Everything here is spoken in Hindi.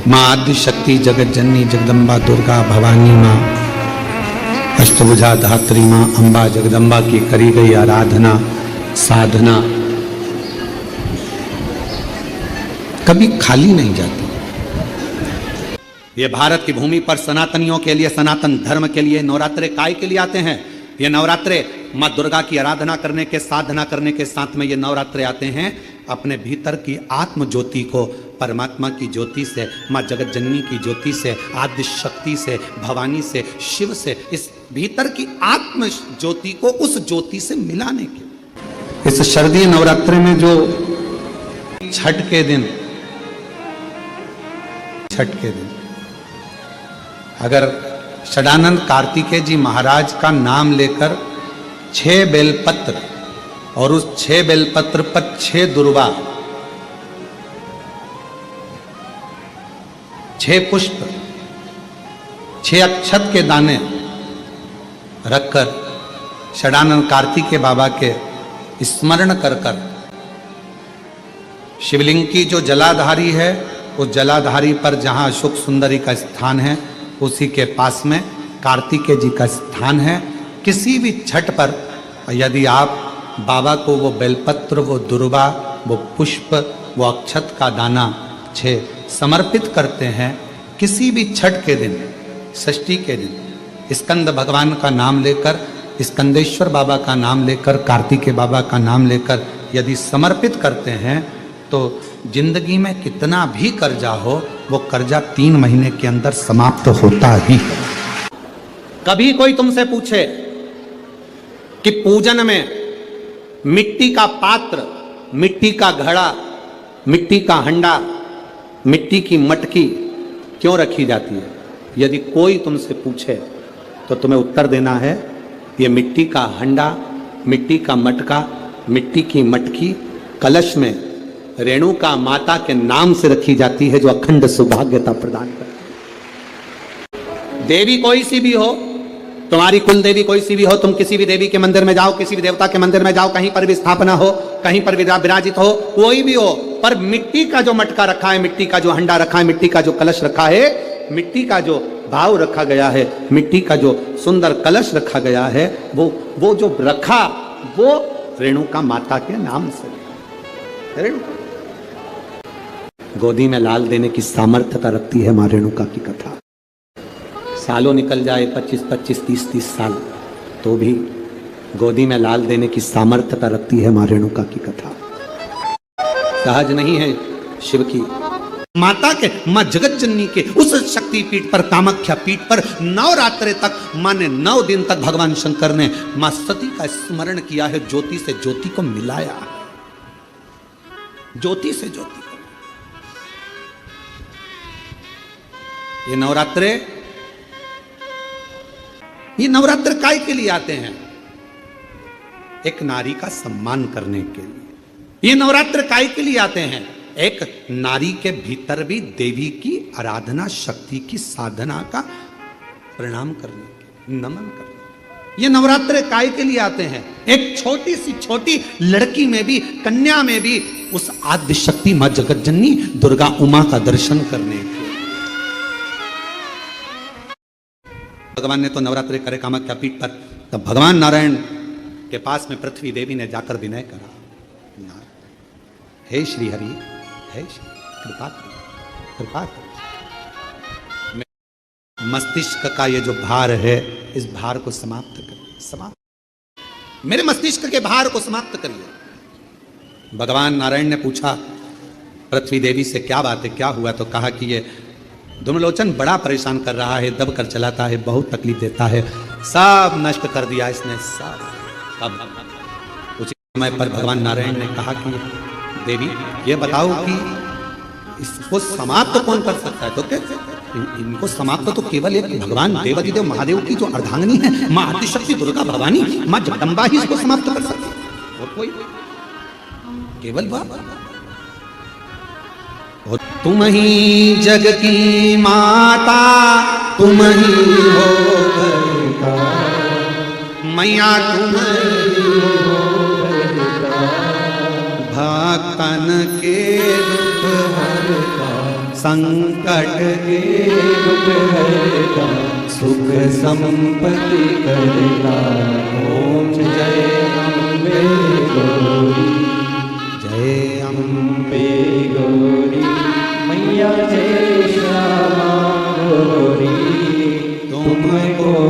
माँ आदि शक्ति जगत जननी जगदम्बा दुर्गा भवानी माँ अष्टभुजा धात्री माँ अम्बा जगदम्बा की करी गई आराधना साधना कभी खाली नहीं जाती। ये भारत की भूमि पर सनातनियों के लिए, सनातन धर्म के लिए नवरात्रे काय के लिए आते हैं। ये नवरात्रे माँ दुर्गा की आराधना करने के, साधना करने के साथ में ये नवरात्रे आते हैं अपने भीतर की आत्म ज्योति को परमात्मा की ज्योति से, माँ जगत जननी की ज्योति से, आदि शक्ति से, भवानी से, शिव से, इस भीतर की आत्म ज्योति को उस ज्योति से मिलाने के। इस शरदीय नवरात्रे में जो छठ के दिन अगर षडानंद कार्तिकेय जी महाराज का नाम लेकर 6 बेलपत्र और उस 6 बेलपत्र पर 6 दुर्वा, 6 पुष्प, 6 अक्षत के दाने रखकर षडानंद कार्तिकेय बाबा के स्मरण कर कर शिवलिंग की जो जलाधारी है उस जलाधारी पर जहाँ अशोक सुंदरी का स्थान है उसी के पास में कार्तिकेय जी का स्थान है। किसी भी छठ पर यदि आप बाबा को वो बेलपत्र, वो दुर्वा, वो पुष्प, वो अक्षत का दाना 6 समर्पित करते हैं, किसी भी छठ के दिन, षष्ठी के दिन स्कंद भगवान का नाम लेकर, स्कंदेश्वर बाबा का नाम लेकर, कार्तिकेय बाबा का नाम लेकर यदि समर्पित करते हैं तो जिंदगी में कितना भी कर्जा हो वो कर्जा 3 महीने के अंदर समाप्त होता ही है। कभी कोई तुमसे पूछे कि पूजन में मिट्टी का पात्र, मिट्टी का घड़ा, मिट्टी का हंडा, मिट्टी की मटकी क्यों रखी जाती है, यदि कोई तुमसे पूछे तो तुम्हें उत्तर देना है ये मिट्टी का हंडा, मिट्टी का मटका, मिट्टी की मटकी कलश में रेणुका माता के नाम से रखी जाती है जो अखंड सौभाग्यता प्रदान करती है। देवी कोई सी भी हो, तुम्हारी कुल देवी कोई सी भी हो, तुम किसी भी देवी के मंदिर में जाओ, किसी भी देवता के मंदिर में जाओ, कहीं पर भी स्थापना हो, कहीं पर विराजित हो, कोई भी हो, पर मिट्टी का जो मटका रखा है, मिट्टी का जो हंडा रखा है, मिट्टी का जो कलश रखा है, मिट्टी का जो भाव रखा गया है, मिट्टी का जो सुंदर कलश रखा गया है, वो जो रखा वो रेणुका माता के नाम से। रेणुका गोदी में लाल देने की सामर्थ्यता रखती है मां रेणुका की कथा। सालों निकल जाए 25-25, 30-30 साल तो भी गोदी में लाल देने की सामर्थ्यता रखती है मां रेणुका की कथा। सहज नहीं है शिव की माता के, मां जगत जननी के उस शक्ति पीठ पर, कामाख्या पीठ पर नवरात्रे तक मां ने 9 दिन तक भगवान शंकर ने मां सती का स्मरण किया है, ज्योति से ज्योति को मिलाया, ज्योति से ज्योति। ये नवरात्र काय के लिए आते हैं? एक नारी का सम्मान करने के लिए। ये नवरात्र काय के लिए आते हैं? एक नारी के भीतर भी देवी की आराधना, शक्ति की साधना का प्रणाम करने के, नमन करने। ये नवरात्र काय के लिए आते हैं? एक छोटी सी छोटी लड़की में भी, कन्या में भी उस आद्य शक्ति मां जगत जननी दुर्गा उमा का दर्शन करने के। भगवान ने तो नवरात्रि करे कामाख्या पीठ पर, तब भगवान नारायण के पास में पृथ्वी देवी ने जाकर विनय करा, हे श्री हरि, हे श्री कृपा कृपा मस्तिष्क का ये जो भार है इस भार को समाप्त करिए, समाप्त, मेरे मस्तिष्क के भार को समाप्त करिए। भगवान नारायण ने पूछा पृथ्वी देवी से क्या बात है, क्या हुआ? तो कहा कि ये धूम्रलोचन बड़ा परेशान कर रहा है, दब कर चलाता है, बहुत तकलीफ देता है, सब नष्ट कर दिया इसने सब। तब उसी समय पर भगवान नारायण ने कहा कि देवी ये बताओ कि इसको समाप्त कौन कर सकता है? तो क्या इनको समाप्त तो केवल एक भगवान देवादिदेव महादेव की जो अर्धांगिनी है मां आदिशक्ति दुर्गा भवानी, मां जगदम्बा ही इसको समाप्त कर सकती है, और कोई केवल वह। तुम ही जग की माता, तुम ही हो मैया, तुम भक्तन के दुख हरता, संकट के दुख हरता, सुख संपत्ति करता। ओम जय अम्बे